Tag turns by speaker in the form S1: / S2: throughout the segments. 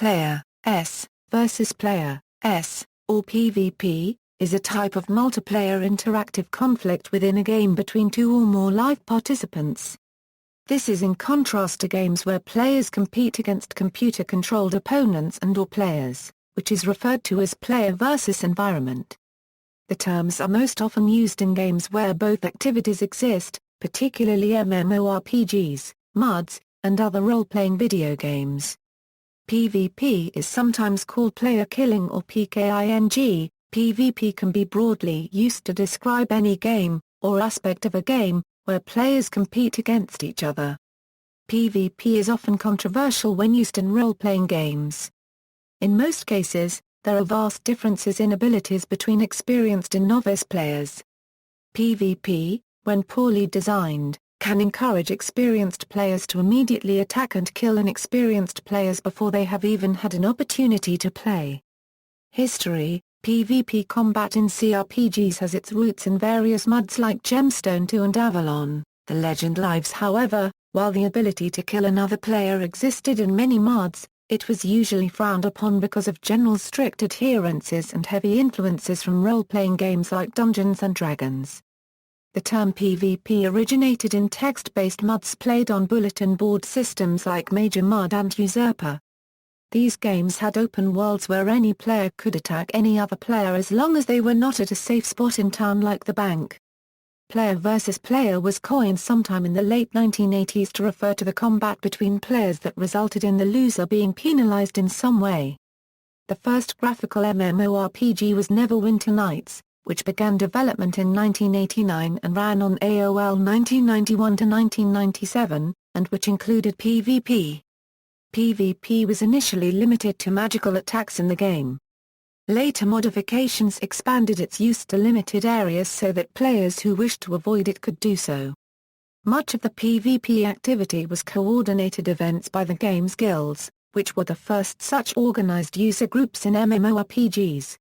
S1: Player S versus Player S, or PvP, is a type of multiplayer interactive conflict within a game between two or more live participants. This is in contrast to games where players compete against computer-controlled opponents and/or players, which is referred to as player versus environment. The terms are most often used in games where both activities exist, particularly MMORPGs, MUDs, and other role-playing video games. PvP is sometimes called player killing or PKing. PvP can be broadly used to describe any game, or aspect of a game, where players compete against each other. PvP is often controversial when used in role-playing games. In most cases, there are vast differences in abilities between experienced and novice players. PvP, when poorly designed, can encourage experienced players to immediately attack and kill inexperienced players before they have even had an opportunity to play. History: PvP combat in CRPGs has its roots in various MUDs like Gemstone 2 and Avalon, The Legend Lives. However, while the ability to kill another player existed in many MUDs, it was usually frowned upon because of general strict adherences and heavy influences from role-playing games like Dungeons & Dragons. The term PvP originated in text-based MUDs played on bulletin board systems like Major MUD and Usurper. These games had open worlds where any player could attack any other player as long as they were not at a safe spot in town like the bank. Player versus player was coined sometime in the late 1980s to refer to the combat between players that resulted in the loser being penalized in some way. The first graphical MMORPG was Neverwinter Nights, which began development in 1989 and ran on AOL 1991 to 1997, and which included PvP. PvP was initially limited to magical attacks in the game. Later modifications expanded its use to limited areas so that players who wished to avoid it could do so. Much of the PvP activity was coordinated events by the game's guilds, which were the first such organized user groups in MMORPGs.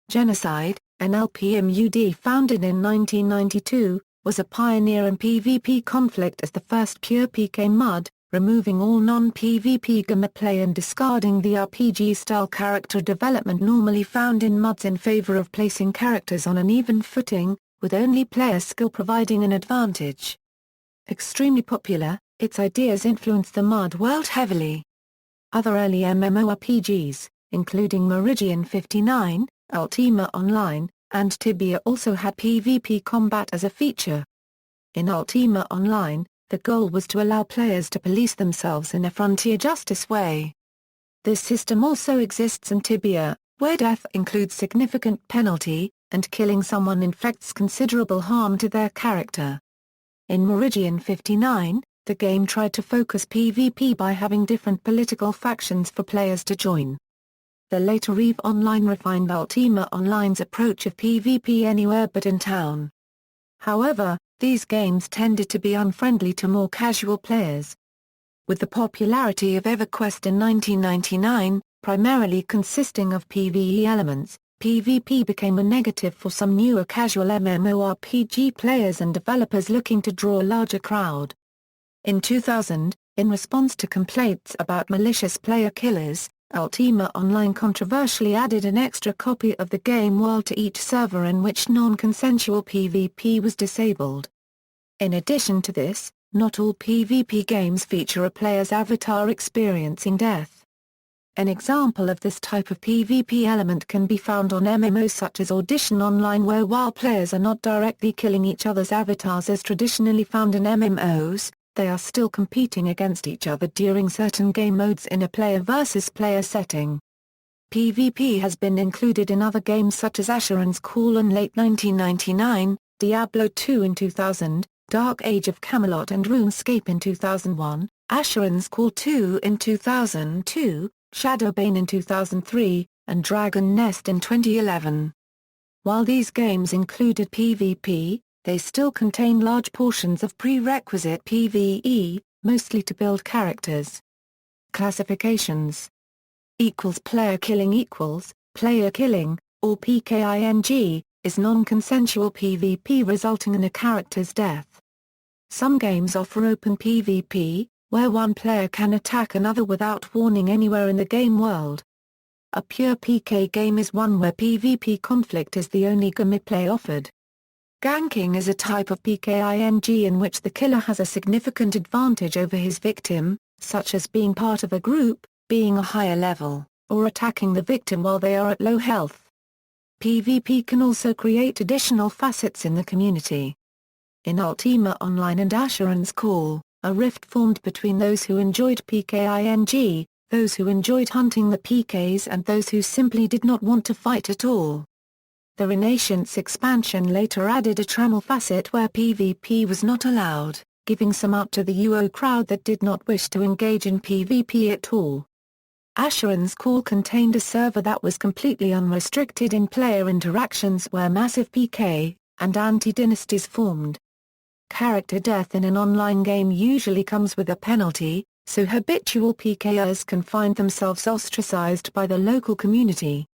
S1: Genocide, an LPMUD founded in 1992, was a pioneer in PvP conflict as the first pure PKing MUD, removing all non-PvP gameplay and discarding the RPG-style character development normally found in MUDs in favor of placing characters on an even footing, with only player skill providing an advantage. Extremely popular, its ideas influenced the MUD world heavily. Other early MMORPGs, including Meridian 59, Ultima Online, and Tibia also had PvP combat as a feature. In Ultima Online, the goal was to allow players to police themselves in a frontier justice way. This system also exists in Tibia, where death includes significant penalty, and killing someone inflicts considerable harm to their character. In Meridian 59, the game tried to focus PvP by having different political factions for players to join. The later EVE Online refined Ultima Online's approach of PvP anywhere but in town. However, these games tended to be unfriendly to more casual players. With the popularity of EverQuest in 1999, primarily consisting of PvE elements, PvP became a negative for some newer casual MMORPG players and developers looking to draw a larger crowd. In 2000, in response to complaints about malicious player killers, Ultima Online controversially added an extra copy of the game world to each server in which non-consensual PvP was disabled. In addition to this, not all PvP games feature a player's avatar experiencing death. An example of this type of PvP element can be found on MMOs such as Audition Online, where while players are not directly killing each other's avatars as traditionally found in MMOs, they are still competing against each other during certain game modes in a player versus player setting. PvP has been included in other games such as Asheron's Call in late 1999, Diablo 2 in 2000, Dark Age of Camelot and RuneScape in 2001, Asheron's Call 2 in 2002, Shadowbane in 2003, and Dragon Nest in 2011. While these games included PvP, they still contain large portions of prerequisite PvE, mostly to build characters. Classifications: player killing player killing, or PKing, is non-consensual PvP resulting in a character's death. Some games offer open PvP, where one player can attack another without warning anywhere in the game world. A pure PK game is one where PvP conflict is the only gameplay offered. Ganking is a type of PKing in which the killer has a significant advantage over his victim, such as being part of a group, being a higher level, or attacking the victim while they are at low health. PvP can also create additional facets in the community. In Ultima Online and Asheron's Call, a rift formed between those who enjoyed PKing, those who enjoyed hunting the PKs and those who simply did not want to fight at all. The Renaissance expansion later added a trammel facet where PvP was not allowed, giving some out to the UO crowd that did not wish to engage in PvP at all. Asheron's Call contained a server that was completely unrestricted in player interactions where massive PK and anti-dynasties formed. Character death in an online game usually comes with a penalty, so habitual PKers can find themselves ostracized by the local community.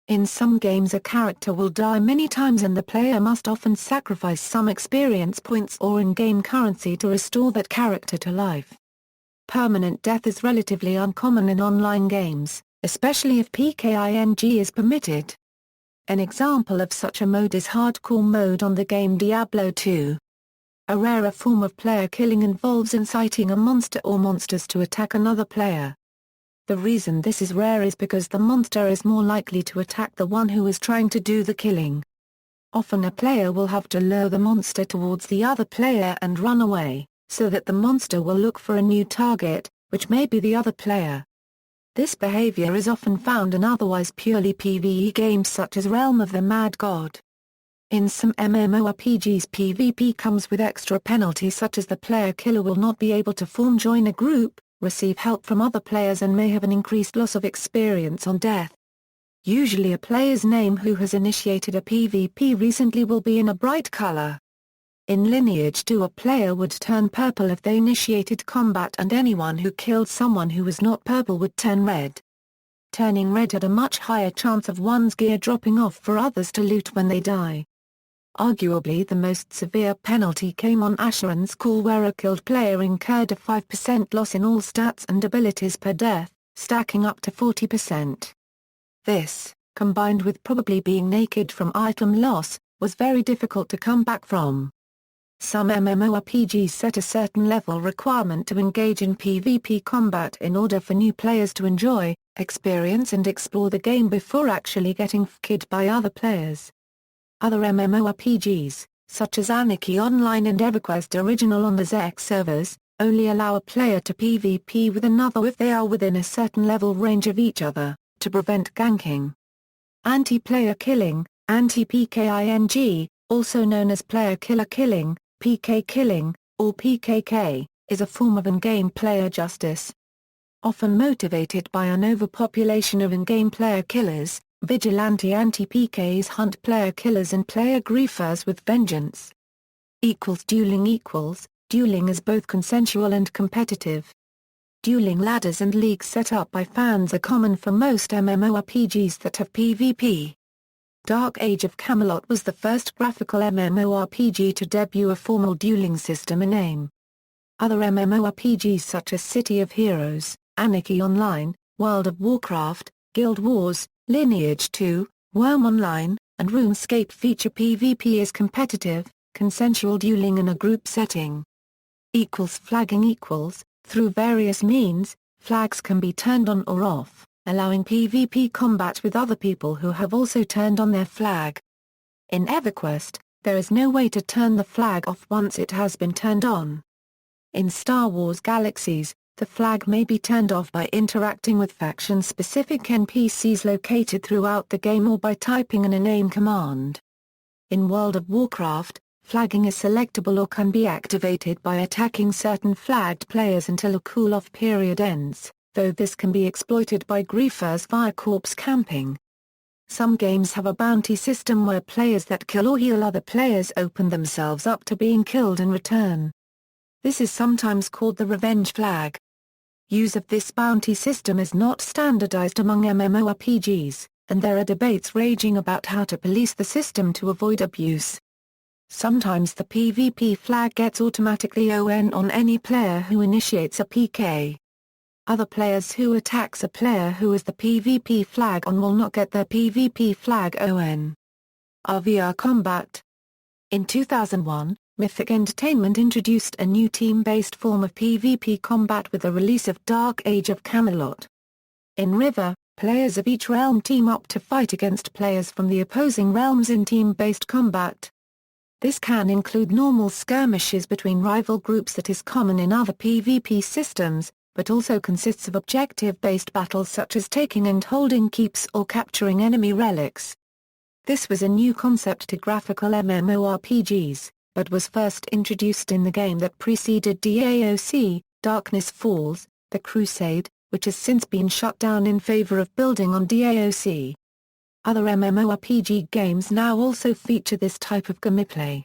S1: In some games a character will die many times and the player must often sacrifice some experience points or in-game currency to restore that character to life. Permanent death is relatively uncommon in online games, especially if PKing is permitted. An example of such a mode is hardcore mode on the game Diablo 2. A rarer form of player killing involves inciting a monster or monsters to attack another player. The reason this is rare is because the monster is more likely to attack the one who is trying to do the killing. Often a player will have to lure the monster towards the other player and run away, so that the monster will look for a new target, which may be the other player. This behavior is often found in otherwise purely PvE games such as Realm of the Mad God. In some MMORPGs PvP comes with extra penalties such as the player killer will not be able to join a group, receive help from other players and may have an increased loss of experience on death. Usually a player's name who has initiated a PvP recently will be in a bright color. In Lineage 2 a player would turn purple if they initiated combat and anyone who killed someone who was not purple would turn red. Turning red had a much higher chance of one's gear dropping off for others to loot when they die. Arguably the most severe penalty came on Asheron's Call where a killed player incurred a 5% loss in all stats and abilities per death, stacking up to 40%. This, combined with probably being naked from item loss, was very difficult to come back from. Some MMORPGs set a certain level requirement to engage in PvP combat in order for new players to enjoy, experience and explore the game before actually getting FK'd by other players. Other MMORPGs, such as Anarchy Online and EverQuest Original on the Zek servers, only allow a player to PvP with another if they are within a certain level range of each other, to prevent ganking. Anti-player killing, anti-PKing, also known as player killer killing, PK killing, or PKK, is a form of in-game player justice. Often motivated by an overpopulation of in-game player killers, vigilante anti-PKs hunt player killers and player griefers with vengeance. Dueling dueling is both consensual and competitive. Dueling ladders and leagues set up by fans are common for most MMORPGs that have PvP. Dark Age of Camelot was the first graphical MMORPG to debut a formal dueling system in AIM. Other MMORPGs such as City of Heroes, Anarchy Online, World of Warcraft, Guild Wars, Lineage 2, Worm Online, and RuneScape feature PvP as competitive, consensual dueling in a group setting. Flagging through various means, flags can be turned on or off, allowing PvP combat with other people who have also turned on their flag. In EverQuest, there is no way to turn the flag off once it has been turned on. In Star Wars Galaxies, the flag may be turned off by interacting with faction-specific NPCs located throughout the game or by typing an in-aim command. In World of Warcraft, flagging is selectable or can be activated by attacking certain flagged players until a cool-off period ends, though this can be exploited by griefers via corpse camping. Some games have a bounty system where players that kill or heal other players open themselves up to being killed in return. This is sometimes called the revenge flag. Use of this bounty system is not standardized among MMORPGs, and there are debates raging about how to police the system to avoid abuse. Sometimes the PvP flag gets automatically on any player who initiates a PK. Other players who attacks a player who has the PvP flag on will not get their PvP flag on. RVR Combat. In 2001, Mythic Entertainment introduced a new team-based form of PvP combat with the release of Dark Age of Camelot. In River, players of each realm team up to fight against players from the opposing realms in team-based combat. This can include normal skirmishes between rival groups that is common in other PvP systems, but also consists of objective-based battles such as taking and holding keeps or capturing enemy relics. This was a new concept to graphical MMORPGs, but was first introduced in the game that preceded DAOC, Darkness Falls, The Crusade, which has since been shut down in favor of building on DAOC. Other MMORPG games now also feature this type of gameplay.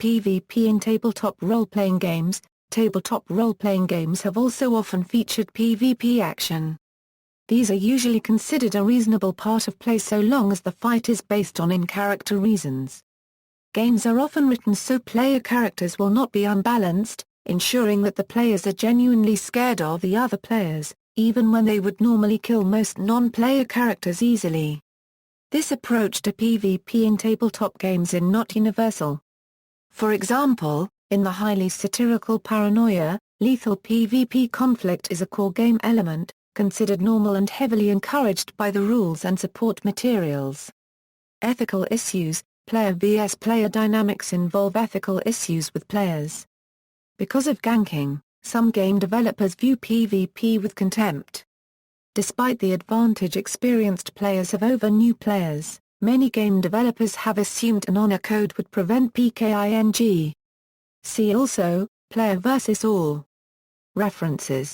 S1: PvP in tabletop role-playing games. Tabletop role-playing games have also often featured PvP action. These are usually considered a reasonable part of play so long as the fight is based on in-character reasons. Games are often written so player characters will not be unbalanced, ensuring that the players are genuinely scared of the other players, even when they would normally kill most non-player characters easily. This approach to PvP in tabletop games is not universal. For example, in the highly satirical Paranoia, lethal PvP conflict is a core game element, considered normal and heavily encouraged by the rules and support materials. Ethical issues. Player vs. player dynamics involve ethical issues with players. Because of ganking, some game developers view PvP with contempt. Despite the advantage experienced players have over new players, many game developers have assumed an honor code would prevent PKing. See also, player versus all. References